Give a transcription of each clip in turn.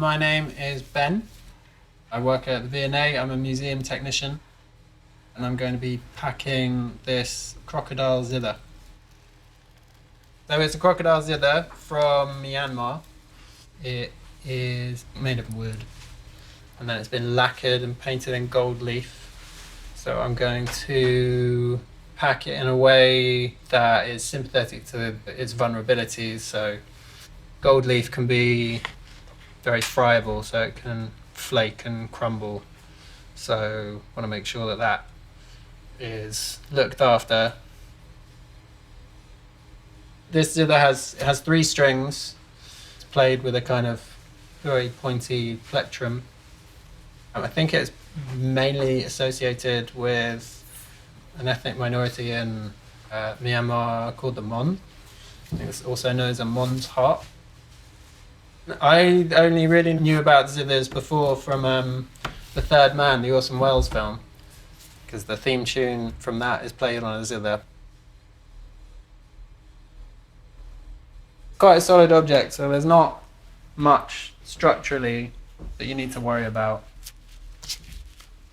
My name is Ben. I work at the V&A. I'm a museum technician, and I'm going to be packing this crocodile zither. So it's a crocodile zither from Myanmar. It is made of wood, and then it's been lacquered and painted in gold leaf. So I'm going to pack it in a way that is sympathetic to its vulnerabilities. So gold leaf can be very friable, so it can flake and crumble. So I want to make sure that that is looked after. This zither has 3 strings. It's played with a kind of very pointy plectrum. I think it's mainly associated with an ethnic minority in Myanmar called the Mon. I think it's also known as a Mon's harp. I only really knew about zithers before from The Third Man, the Orson Welles film, because the theme tune from that is played on a zither. Quite a solid object, so there's not much structurally that you need to worry about.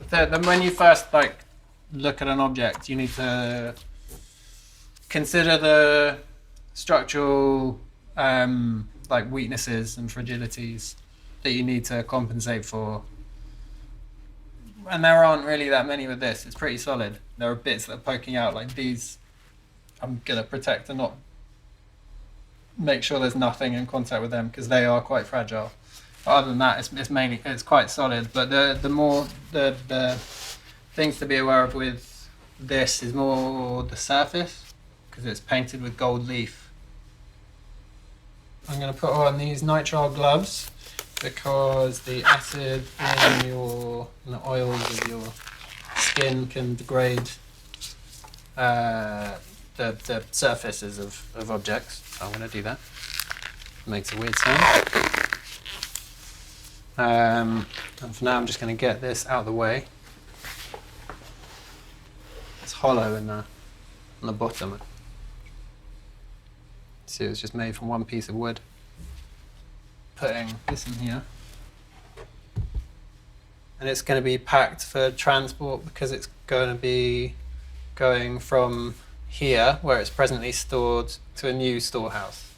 When you first look at an object, you need to consider the structural weaknesses and fragilities that you need to compensate for. And there aren't really that many with this. It's pretty solid. There are bits that are poking out like these. I'm going to protect and not make sure there's nothing in contact with them because they are quite fragile. But other than that, it's quite solid. But the things to be aware of with this is more the surface, because it's painted with gold leaf. I'm going to put on these nitrile gloves because the acid in the oils of your skin can degrade the surfaces of objects. So I'm going to do that. It makes a weird sound. And for now, I'm just going to get this out of the way. It's hollow on the bottom. See, it was just made from one piece of wood. Putting this in here. And it's going to be packed for transport because it's going to be going from here, where it's presently stored, to a new storehouse.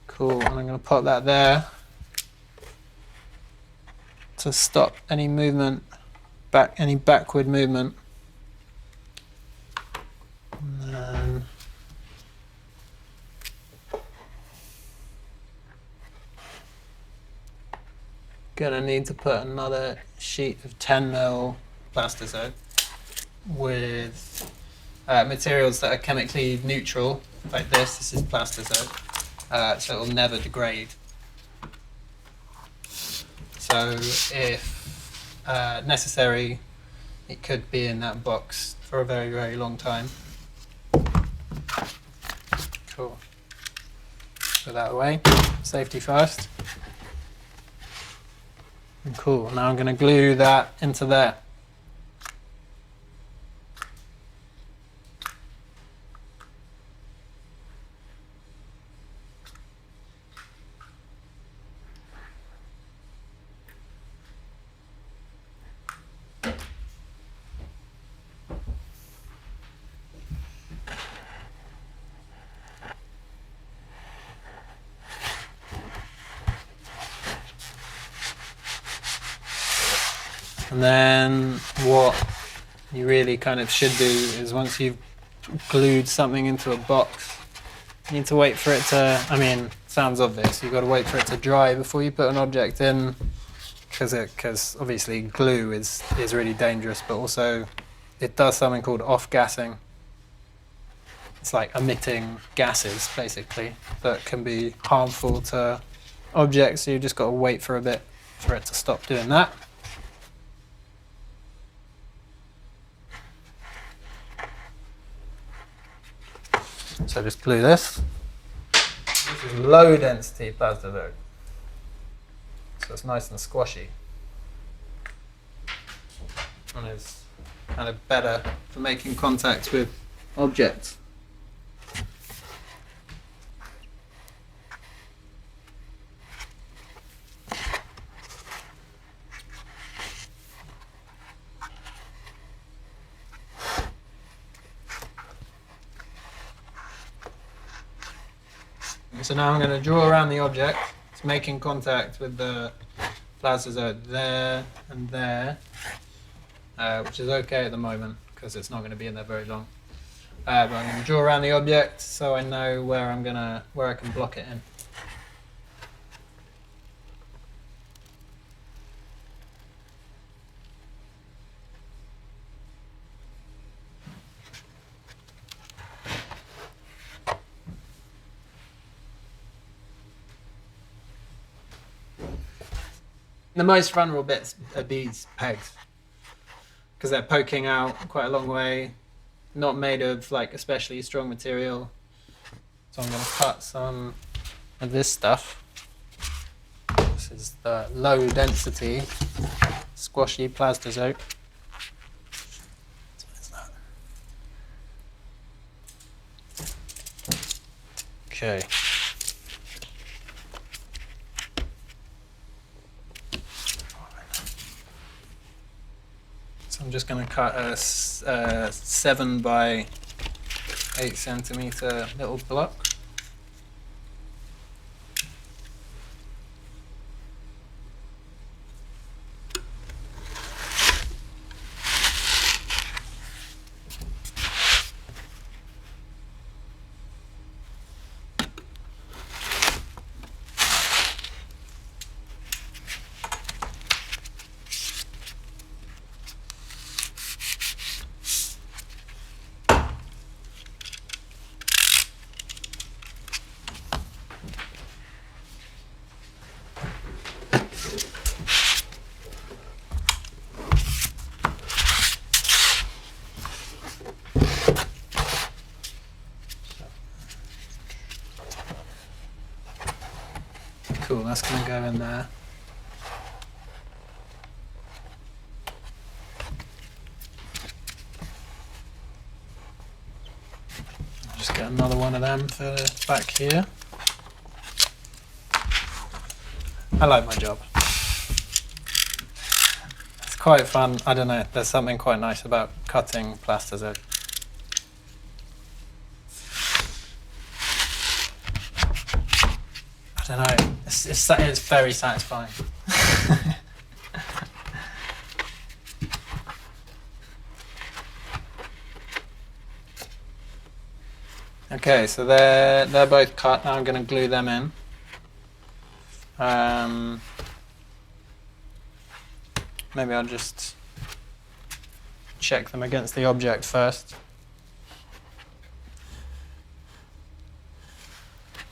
Cool, and I'm going to pop that there to stop any movement, any backward movement. And then gonna need to put another sheet of 10mm Plastazote with materials that are chemically neutral, like this. This is Plastazote, so it'll never degrade. So if necessary, it could be in that box for a very, very long time. Cool. Put that away. Safety first. And cool. Now I'm going to glue that into there. And then what you really kind of should do is, once you've glued something into a box, you need to wait for it to, sounds obvious, you've got to wait for it to dry before you put an object in, because obviously glue is really dangerous, but also it does something called off-gassing. It's like emitting gases, basically, that can be harmful to objects, so you've just got to wait for a bit for it to stop doing that. So just glue this. This is low density Plastazote, so it's nice and squashy. one is kind of better for making contact with objects. So now I'm going to draw around the object. It's making contact with the Plastazote there and there, which is okay at the moment because it's not going to be in there very long. But I'm going to draw around the object so I know where I can block it in. The most vulnerable bits are these pegs because they're poking out quite a long way, not made of like especially strong material. So I'm going to cut some of this stuff. This is the low density squashy Plastazote. Okay. I'm just going to cut a 7 by 8 centimeter little block. Cool, that's going to go in there. I'll just get another one of them for back here. I like my job. It's quite fun. I don't know, there's something quite nice about cutting Plastazote. I don't know, it's very satisfying. Okay, so they're both cut. Now I'm going to glue them in. Maybe I'll just check them against the object first.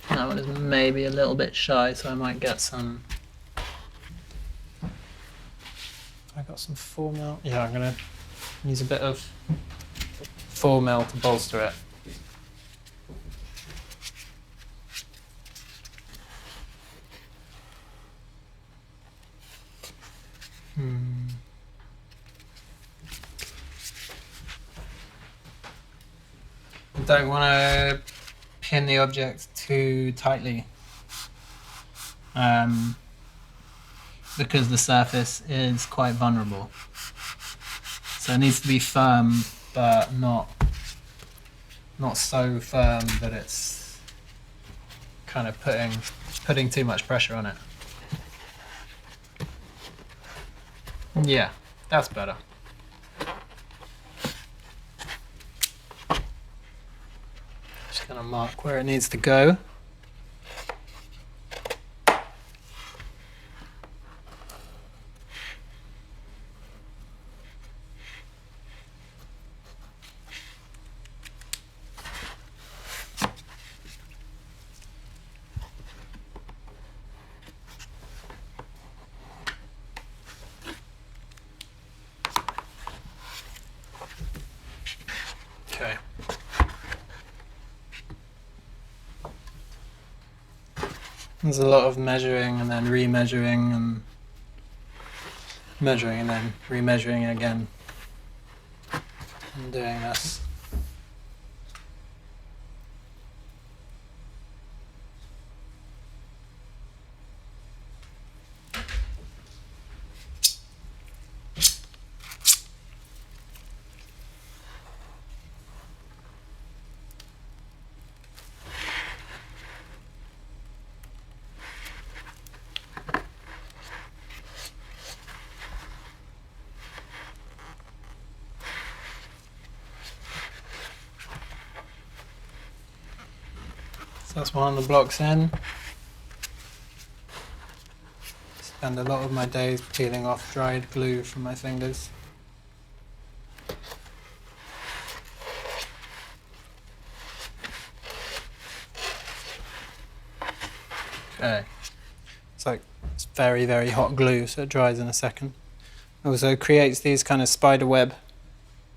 That one is maybe a little bit shy, so I might get some. I got some 4mm. Yeah, I'm going to use a bit of 4mm to bolster it. I don't want to pin the object too tightly because the surface is quite vulnerable. So it needs to be firm, but not so firm that it's kind of putting too much pressure on it. Yeah, that's better. Just gonna mark where it needs to go. Okay. There's a lot of measuring and then remeasuring and measuring and then remeasuring again. in doing this. So that's one of the blocks in. Spend a lot of my days peeling off dried glue from my fingers. Okay, it's very, very hot glue, so it dries in a second. Also creates these kind of spider web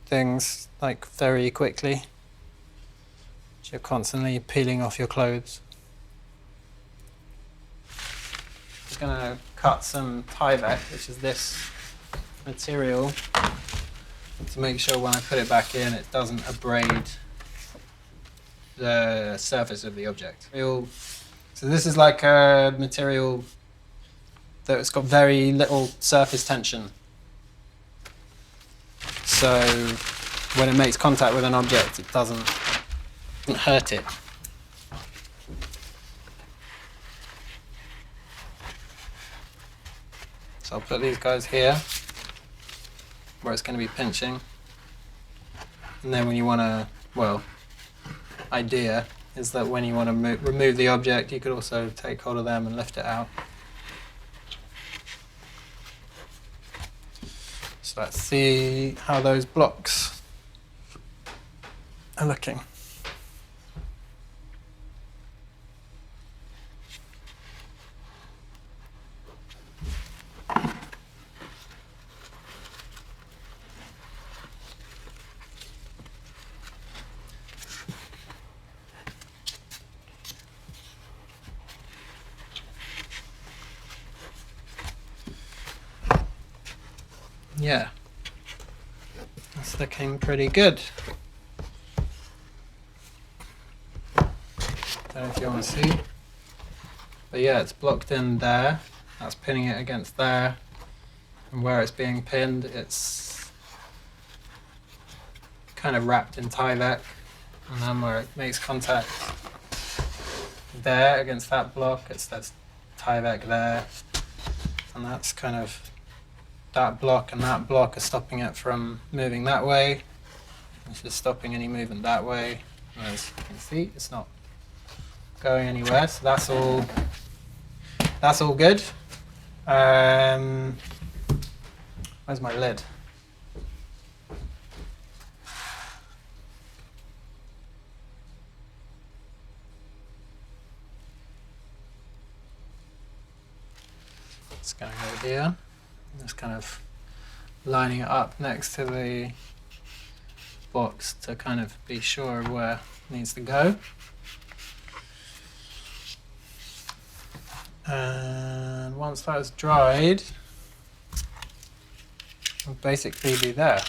things like very quickly. You're constantly peeling off your clothes. I'm going to cut some Tyvek, which is this material, to make sure when I put it back in it doesn't abrade the surface of the object. So this is like a material that's got very little surface tension. So when it makes contact with an object, it doesn't hurt it. So I'll put these guys here where it's going to be pinching, and then when you want to, well, idea is that when you want to remove the object, you could also take hold of them and lift it out. So let's see how those blocks are looking. Yeah, that's looking pretty good. Don't know if you want to see, but yeah, it's blocked in there. That's pinning it against there, and where it's being pinned, it's kind of wrapped in Tyvek, and then where it makes contact there against that block, that's Tyvek there, and that's kind of that block and that block are stopping it from moving that way. It's just stopping any movement that way. And as you can see, it's not going anywhere. So that's all good. Where's my lid? It's going over here. Just kind of lining it up next to the box to kind of be sure where it needs to go. And once that's dried, it'll basically be there.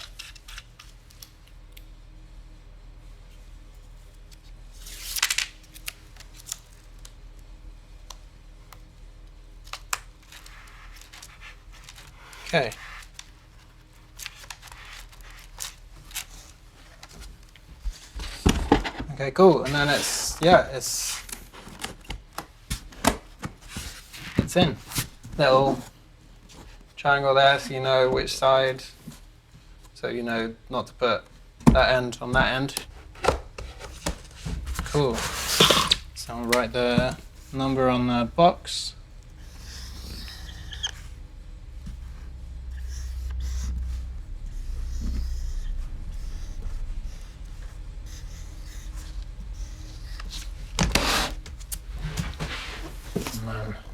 Okay. Okay, cool. And then it's in. Little triangle there, so you know which side. So you know not to put that end on that end. Cool. So I'll write the number on the box.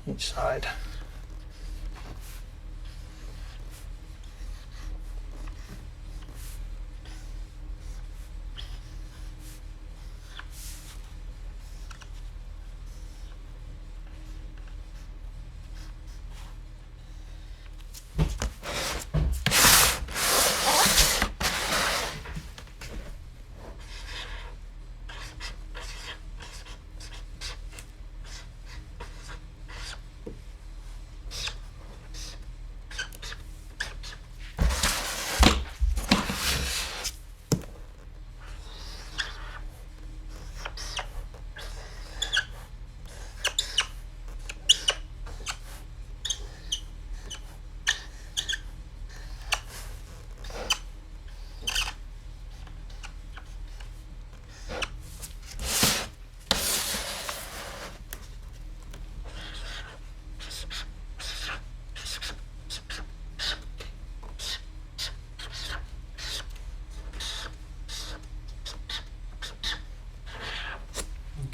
Each side.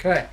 Okay.